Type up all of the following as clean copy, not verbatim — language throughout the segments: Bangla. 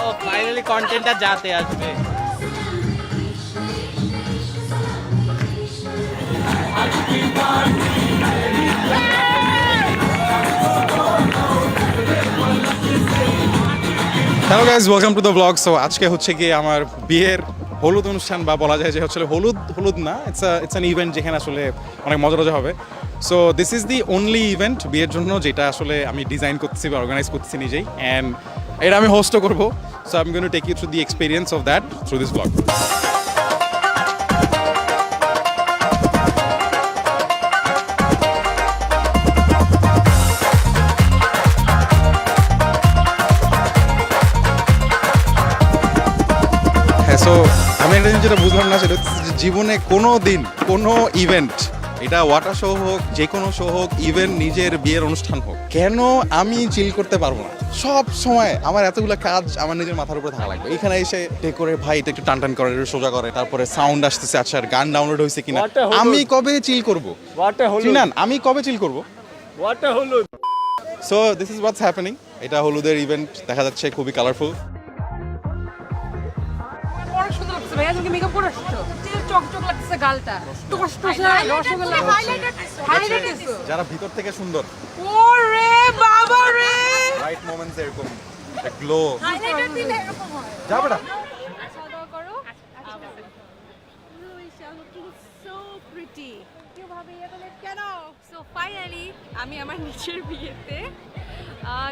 ও ফাইনালি কন্টেন্টটা যাতে আসবে। Hello guys, welcome to the blog. So আজকে হচ্ছে গিয়ে আমার বিয়ের হলুদ অনুষ্ঠান, বা বলা যায় যে হচ্ছে হলুদ না, ইটস অ্যান ইভেন্ট যেখানে আসলে অনেক মজা হবে। So this is the only event বিয়ের জন্য যেটা আসলে আমি ডিজাইন করতেছি বা অর্গানাইজ করতেছি নিজেই, অ্যান্ড এটা আমি হোস্টও করবো। So I am going to take you through the experience of that through this blog. So আমি একটা জিনিস যেটা বুঝলাম না, সেটা হচ্ছে যে জীবনে কোনো দিন কোনো ইভেন্ট, এটা ওয়াটার শো হোক, যে কোনো শো হোক, ইভেন নিজের বিয়ের অনুষ্ঠান হোক, কেন আমি চিল করতে পারবো না? সব সময় আমার এতগুলো কাজ আমার নিজের মাথার উপরে থাকা লাগবে। এখানে এসে টেক করে ভাই এটা একটু টান করে, একটু সোজা করে, তারপরে সাউন্ড আসতেছে, আচ্ছা গান ডাউনলোড হয়েছে কিনা, আমি কবে চিল করবো? চিনান, আমি কবে চিল করবো? So this is what's happening. এটা হলুদের ইভেন্ট, দেখা যাচ্ছে খুবই কালারফুল। মেকআপ করে আসছো, চকচক লাগতেছে গালটা, যারা ভিতর থেকে সুন্দর, ওরে বাবা রে, রাইট মোমেন্টস এরকম গ্লো হাইলাইটার দিলে এরকম হয়। যাবে না। খাওয়া করো। Luisa looking so pretty. কিভাবে এগুলো কেন? সো ফাইনালি আমি আমার নিচের বিয়েতে,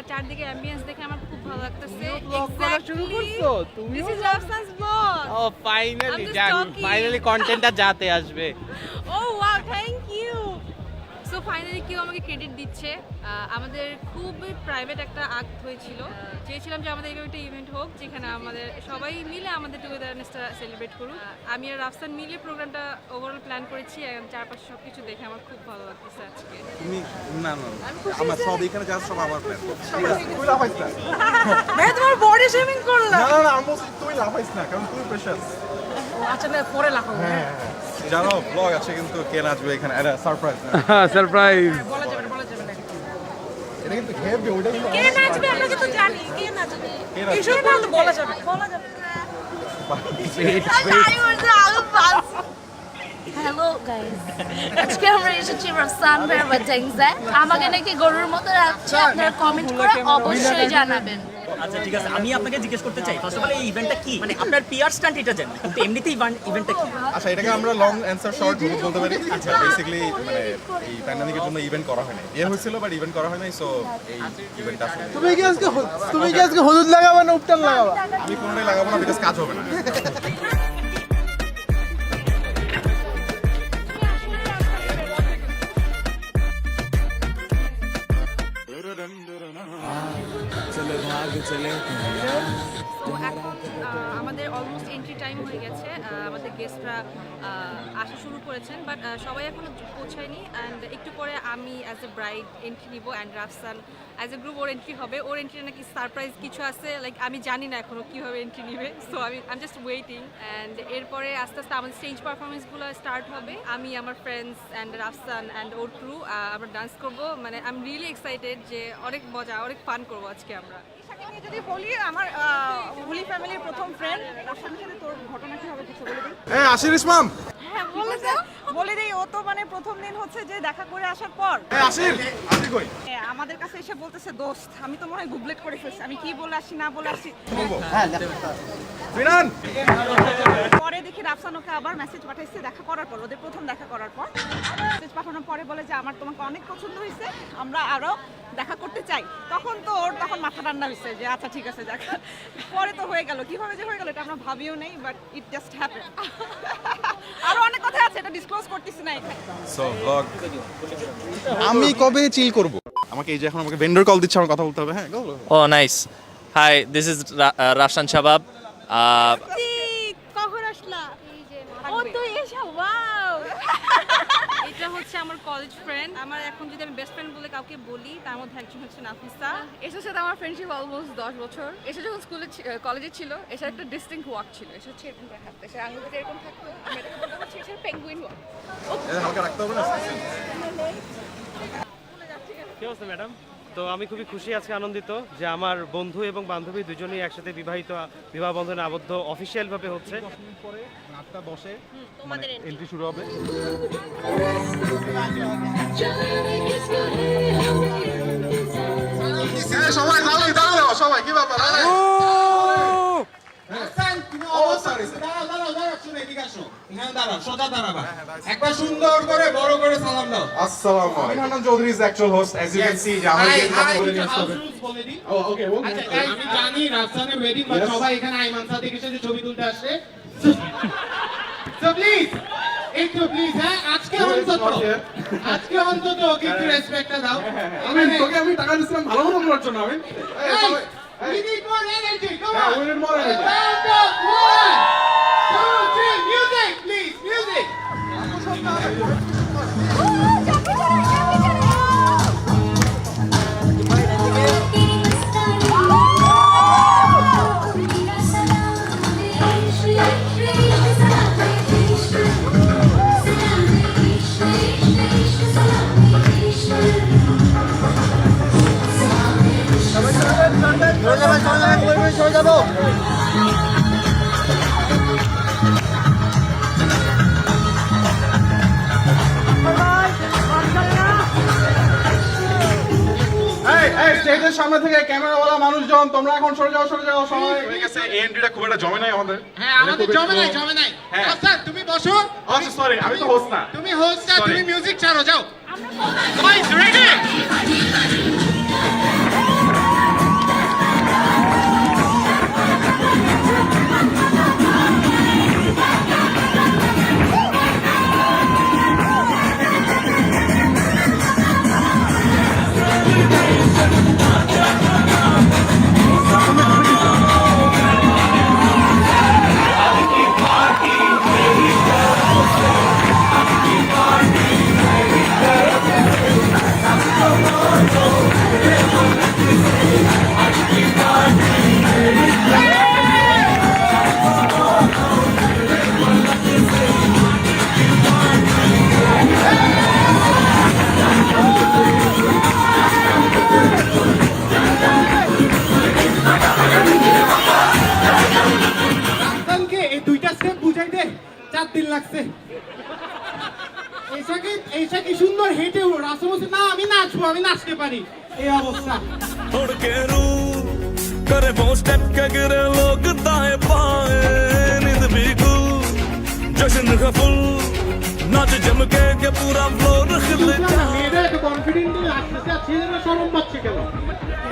চারদিকে অ্যাম্বিয়েন্স দেখে আমার খুব ভালো লাগতেছে। This is Rafsan's vlog. ও finally I'm just talking. Finally কন্টেন্টটা যাতে আসবে। Oh wow, thank you. So finally কেউ আমাকে ক্রেডিট দিচ্ছে। আমাদের খুবই প্রাইভেট একটা আক্ট হয়েছিল। চেয়েছিলাম যে আমাদের এরকম একটা ইভেন্ট হোক যেখানে আমাদের সবাই মিলে আমাদের টুগেদারনেসটা সেলিব্রেট করুক। আমি আর রাফসান মিলে প্রোগ্রামটা ওভারঅল প্ল্যান করেছি, এবং চারপাশে সব কিছু দেখে আমার খুব ভালো লাগতেছে আজকে। তুমি না আমার সব এখানে যা সব আমার প্ল্যান। তুই লাফাইস না, ভাই তোমার বডি শেমিং করলা। না আমি তুই লাফাইস না, কারণ তুই প্রেশাস। আচ্ছা না, পরে লাফাবো। হ্যাঁ জানো ব্লগ আছে কিন্তু কে নাচবে এখানে, এটা সারপ্রাইজ। সারপ্রাইজ। বলা যাবে না, বলা যাবে না। এটা কিন্তু হেভি, ওইটা কিন্তু কে নাচবে আমরা কিন্তু জানি, কে নাচবে। কে নাচবে? এসব বলতে বলা যাবে না, বলা যাবে না। হ্যালো গাইস, আজকে আমরা এসেছি রাফসান ভাইয়ের ওয়েডিংসে। আমাকে নাকি গরুর মতো লাগছে, আপনারা কমেন্ট করে অবশ্যই জানাবেন। আচ্ছা ঠিক আছে, আমি আপনাকে জিজ্ঞেস করতে চাই ফার্স্ট অফ অল এই ইভেন্টটা কি, মানে আপনার পিআর স্টান্ট এটা জানেন, কিন্তু এমনিতেই ইভেন্টটা কি? আচ্ছা এটাকে আমরা লং অ্যানসার শর্ট বলতে পারি। আচ্ছা বেসিক্যালি মানে এই প্যান্ডেমিকের জন্য ইভেন্ট করা হয় না, বিয়ে হয়েছিল বাট ইভেন্ট করা হয় নাই। সো এই ইভেন্টটা আসলে তুমি কি আজকে হলুদ লাগাবা না উপটান লাগাবা? আমি কোনোটাই লাগাবো না, বিকজ কাজ হবে না। তো এখন আমাদের অলমোস্ট এন্ট্রি টাইম হয়ে গেছে। আমাদের গেস্টরা আসা শুরু করেছেন, বাট সবাই এখনো পৌঁছায়নি। অ্যান্ড একটু পরে আমি অ্যাজ এ ব্রাইড এন্ট্রি নিব, and Rafsan as a group or entry হবে। ওর এন্ট্রি নাকি সারপ্রাইজ কিছু আছে, লাইক আমি জানি না এখনো কীভাবে এন্ট্রি নিবে। So I am just waiting. And এরপরে আস্তে আস্তে আমাদের স্টেজ পারফরমেন্সগুলো স্টার্ট হবে। আমি, আমার friends and Rafsan and or crew আমরা ডান্স করবো। মানে আই এম রিয়েলি এক্সাইটেড যে অনেক মজা, অনেক ফান করবো আজকে আমরা। নিয়ে যদি বলি, আমার হুলি ফ্যামিলির প্রথম ফ্রেন্ড, ওর সাথে তোর ঘটনা কি হবে কিছু বলে দিই? এই আশির ইসমাম, হ্যাঁ বলে দিই। ও তো মানে প্রথম দিন হচ্ছে যে দেখা করে আসার পর এই আশির কই? আমাদের কাছে এসে বলতেছে, দোস্ত আমি তো মনে হয় গুবলেট করে ফেলছি, আমি কি বলে আসি না বলে আসি। বলবো ফিনান। পরে দেখি রাফসান ওকে আবার মেসেজ পাঠাইছে দেখা করার পর, ওদের প্রথম দেখা করার পর মেসেজ পাঠানোর পরে বলে যে আমার তোমাকে অনেক পছন্দ হয়েছে, আমরা আরো দেখা করতে চাই। তখন তো ওর মাথা ঠান্ডা হয়েছে যে আচ্ছা ঠিক আছে যাক। পরে তো হয়ে গেল, কিভাবে যে হয়ে গেল এটা আমরা ভাবিও নেই, বাট ইট জাস্ট হ্যাপেন। আরো অনেক কথা আছে, এটা ডিসক্লোজ করতেছি না এখানে। সো ব্লগ আমি কবে চিল করব? আমাকে এই যে এখন আমাকে ভেন্ডর কল দিচ্ছে, আমার কথা বলতে হবে। হ্যাঁ ও nice. Hi, this is Rafsan Shabab. কখন আসলা? ও তো এসা, ওয়াও। এটা হচ্ছে আমার কলেজ ফ্রেন্ড। আমার এখন যদি আমি বেস্ট ফ্রেন্ড বলে কাউকে বলি, তার মধ্যে একজন হচ্ছে নাফিসা। এটার সাথে আমার ফ্রেন্ডশিপ অলমোস্ট 10 বছর। এসে যখন কলেজে ছিল, এটার একটা ডিস্টিংক্ট ওয়াক ছিল। এটা হচ্ছে এরকম দেখাতো, এসে আঙুলটা এরকম থাকতো। আমি এটাকে বলতে পারছি এটা পেঙ্গুইন ওয়াক। হালকা রাখতে হবে না। কি অবস্থা ম্যাডাম? তো আমি খুবই খুশি আজকে আনন্দিত যে আমার বন্ধু এবং বান্ধবী দুজনেই একসাথে বিবাহ বন্ধনে আবদ্ধ অফিসিয়াল ভাবে হচ্ছে। পরে নাটটা বসে তোমাদের এন্ট্রি শুরু হবে। সবাই দাঁড়াও, সবাই কি ব্যাপার? একটা সুন্দর করে বড় করে সালাম দাও। আসসালামু আলাইকুম। Hannan Chowdhury is actual host, as you can see, যে আমার গেট কথা বলে নিয়ে আসতে হবে। আমি জানি রাজস্থানের ওয়েডিং বা সবাই এখানে আইমান সাদিকের সাথে ছবি তুলতে আসছে। সো প্লিজ একটু প্লিজ, হ্যাঁ আজকে অন্তত ওকে একটু রেসপেক্টটা দাও। আমি টাকা দিছিলাম ভালো মতো বলার জন্য। আমি We need more energy. Come Yeah, on. we need more energy. Round of 1, 2, 3. Music, please. Music. স্টেজের সামনে থেকে ক্যামেরাওয়ালা মানুষজন তোমরা এখন সরে যাও সবাই। ঠিক আছে, এই এন্ট্রিটা খুব একটা জমে নাই আমাদের। হ্যাঁ, আমাদের জমে নাই। হ্যাঁ। আচ্ছা, তুমি বসো। আচ্ছা সরি, আমি তো হোস্ট না। তুমি হোস্ট না, Sorry. তুমি মিউজিক ছাড়ো, যাও। Guys, ready? রাজস্থানকে এই দুইটা স্টেপ বুঝাইতে 4 দিন লাগছে। এইসা কি সুন্দর হেঁটে রাস্তা বলছে না আমি নাচবো, আমি নাচতে পারি, এই অবস্থা। करे वो स्टेप के गिरे लोग दाएं बाएं नींद भी गुल जश्न का फुल नाच जम के पूरा फ्लोर खिल जाए মেয়েদের এত কনফিডেন্টলি নাচতেছে আর ছেলেরা শরম পাচ্ছে কেন?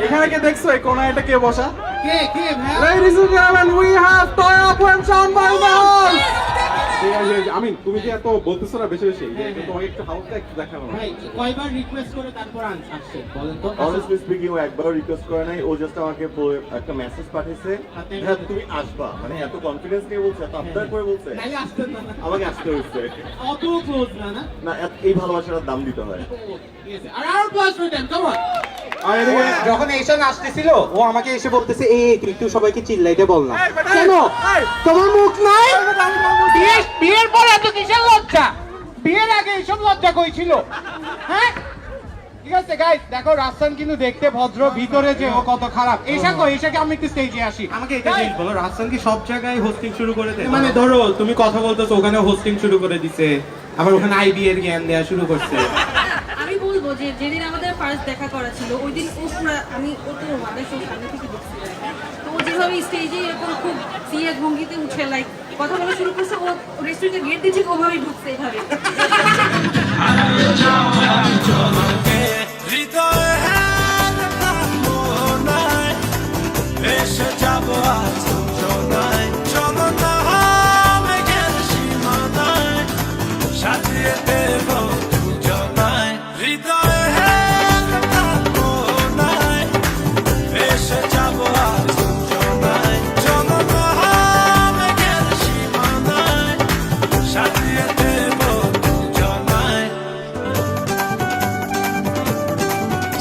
এখানে কে দেখছো এই কোণায় এটা কে বসা? কে ভাই? Ladies and gentlemen, we have Toya Apu and Sean by the house. আমি তুমি যে এত বলতেছো না বেশি বেশি, এটা তোমাকে একটু হালকা একটু দেখানো। ভাই কয়বার রিকোয়েস্ট করে তারপর আসছে বলেন তো? Honestly speaking, ও একবার রিকোয়েস্ট করে নাই, ও জাস্ট আমাকে একটা মেসেজ পাঠিয়েছে, হ্যাঁ তুমি আসবা, মানে এত কনফিডেন্স নিয়ে বলছে, এত আবদার করে বলছে, নাইলে আসতেন না। আমাকে আসতে হয়েছে। অত ক্লোজ না না? না এই ভালোবাসার দাম দিতে হয়। ঠিক আছে, আর out plus for them, come on. যখন এইসা নাচতেছিল ও আমাকে এসে বলতেছে এই একটু সবাইকে চিল্লাইতে বল না। কেন তোমার মুখ নাই? বিয়ের পর এত কিসের লজ্জা? বিয়ের আগে এইসব লজ্জা কই ছিল? হ্যাঁ ঠিক আছে গাইস, দেখো রাজস্থান কিন্তু দেখতে ভদ্র, ভিতরে যে ও কত খারাপ। এইসাকে আমি একটু স্টেজে আসি। আমাকে এটা জিনিস বলো, রাজস্থান কি সব জায়গায় হোস্টিং শুরু করে দেয়? মানে ধরো তুমি কথা বলতেছো, ওখানে হোস্টিং শুরু করে দিছে, আবার ওখানে আইবি এর জ্ঞান দেয়া শুরু করছে। আমি বলবো যে যেদিন আমাদের ফার্স্ট দেখা করা ছিল ওই দিন ও পুরো ও তো আমাদের সামনে থেকে দেখছি, তো ও যেভাবে স্টেজে এরকম খুব সিরিয়াস ভঙ্গিতে উঠে লাইক কথা বলা শুরু করছে, ও রেস্টুরেন্টে গেট দিচ্ছে ওভাবেই ঢুকছে এইভাবে।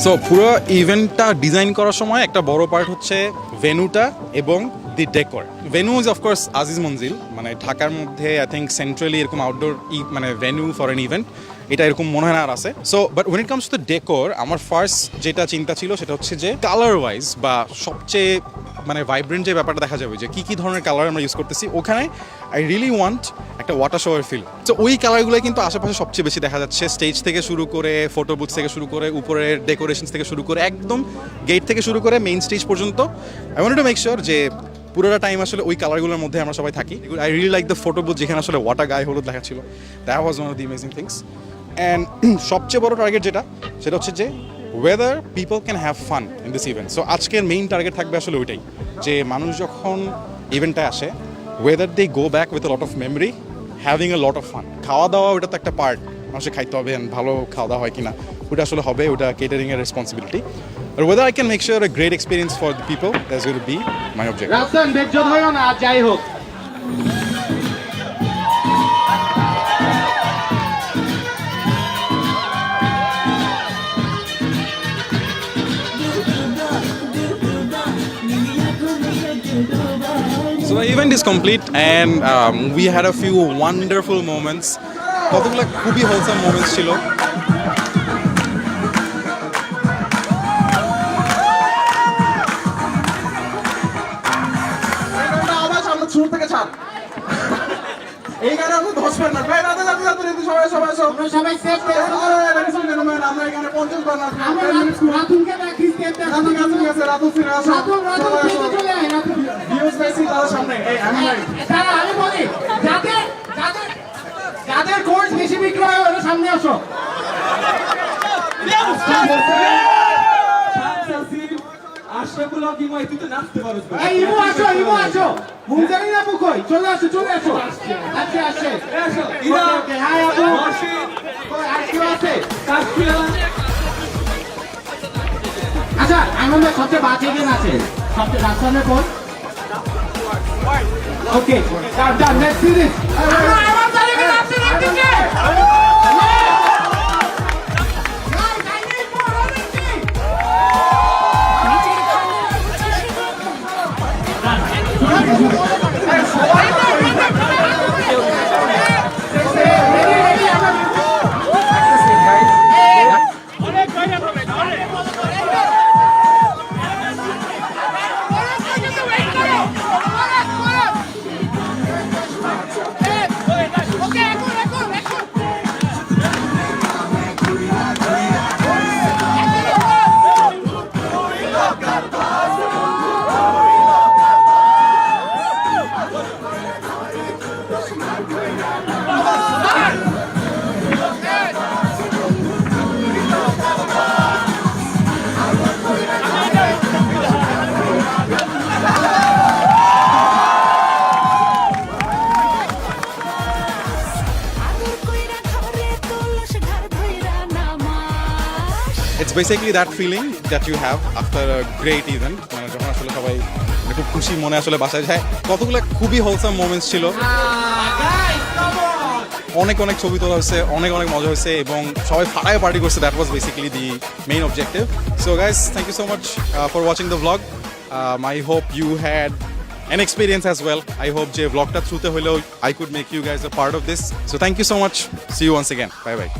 সো পুরো ইভেন্টটা ডিজাইন করার সময় একটা বড় পার্ট হচ্ছে ভেন্যুটা এবং the decor. Venue is of course Aziz Manzil, মানে ঢাকার মধ্যে আই থিঙ্ক সেন্ট্রালি এরকম আউটডোর মানে ভেন্যু ফর এন ইভেন্ট। এটা এরকম মনে হয় না আর আছে। So but when it comes to the decor, আমার ফার্স্ট যেটা চিন্তা ছিল সেটা হচ্ছে যে কালার ওয়াইজ বা সবচেয়ে মানে ভাইব্রেন্ট যে ব্যাপারটা দেখা যাবে যে কী ধরনের কালার আমরা ইউজ করতেছি, ওখানে আই রিয়েলি ওয়ান্ট একটা ওয়াটার শোয়ের ফিল। তো ওই কালারগুলো কিন্তু আশেপাশে সবচেয়ে বেশি দেখা যাচ্ছে, স্টেজ থেকে শুরু করে, ফটো বুথ থেকে শুরু করে, উপরের ডেকোরেশন থেকে শুরু করে, একদম গেট থেকে শুরু করে মেইন স্টেজ পর্যন্ত। I want to make sure যে পুরোটা টাইম আসলে ওই কালারগুলোর মধ্যে আমরা সবাই থাকি। I really like the photo booth যেখানে আসলে ওয়াটার গায়ে হলুদ লেখা ছিল, that was one of the amazing things. And সবচেয়ে বড় টার্গেট যেটা, সেটা হচ্ছে যে whether people can have fun in this event. So আজকের মেইন টার্গেট থাকবে আসলে ওইটাই, যে মানুষ যখন ইভেন্টে আসে whether they go back with a lot of memory, having a lot of fun. খাওয়া দাওয়া ওটা তো একটা পার্ট, মানুষের খাইতে হবে, ভালো খাওয়া দাওয়া হয় কিনা ওটা আসলে হবে, ওটা কেটারিং এর responsibility. But whether I can make sure a great experience for the people, that's going to be my objective. Rafsan বেজ্জত হইও না, যাই হোক। So the event is complete and we had a few wonderful moments. কতগুলো খুবই wholesome moments ছিল। আবার সামনে শুরু থেকে ছাড়। এই গানে আমরা 10 পার্টনার ভাই, রাতে সবাই সেফ করে আমরা এখানে 50 পার্টনার আমরা রাতুনকে দেখি রাতুন ফিরে আসো, চলে আয় রাতুন ভিউজ বেশি তার সামনে। এই আমি ভাই তারা আমি বলি যাদের কোর্স বেশি বিক্রি হয় ওরা সামনে আসো। ইমু আসো মুনজানি না বুকই চলে আসো আচ্ছা আসে ওকে হাই আপু কই আজকে আছে আচ্ছা আমাদের সবচেয়ে বাজে গেম আছে, সবচেয়ে রাস্তার কোন ওকে ডান নেক্সট সিরিজ আমার জানি কি আছে দিকে It's basically that feeling that you have after a great event, মানে যখন আসলে সবাই খুব খুশি মনে আসলে বাসায় যায়। কতগুলো খুবই হোলসাম মোমেন্টস ছিল, অনেক ছবি তোলা হয়েছে, অনেক মজা হয়েছে এবং সবাই ফাটায় পার্টি করছে। That was basically the main objective. So guys, thank you so much for watching the vlog. I hope you had an experience as well. I hope যে vlogটা থ্রুতে হলেও I could make you guys a part of this. So thank you so much. See you once again. Bye bye.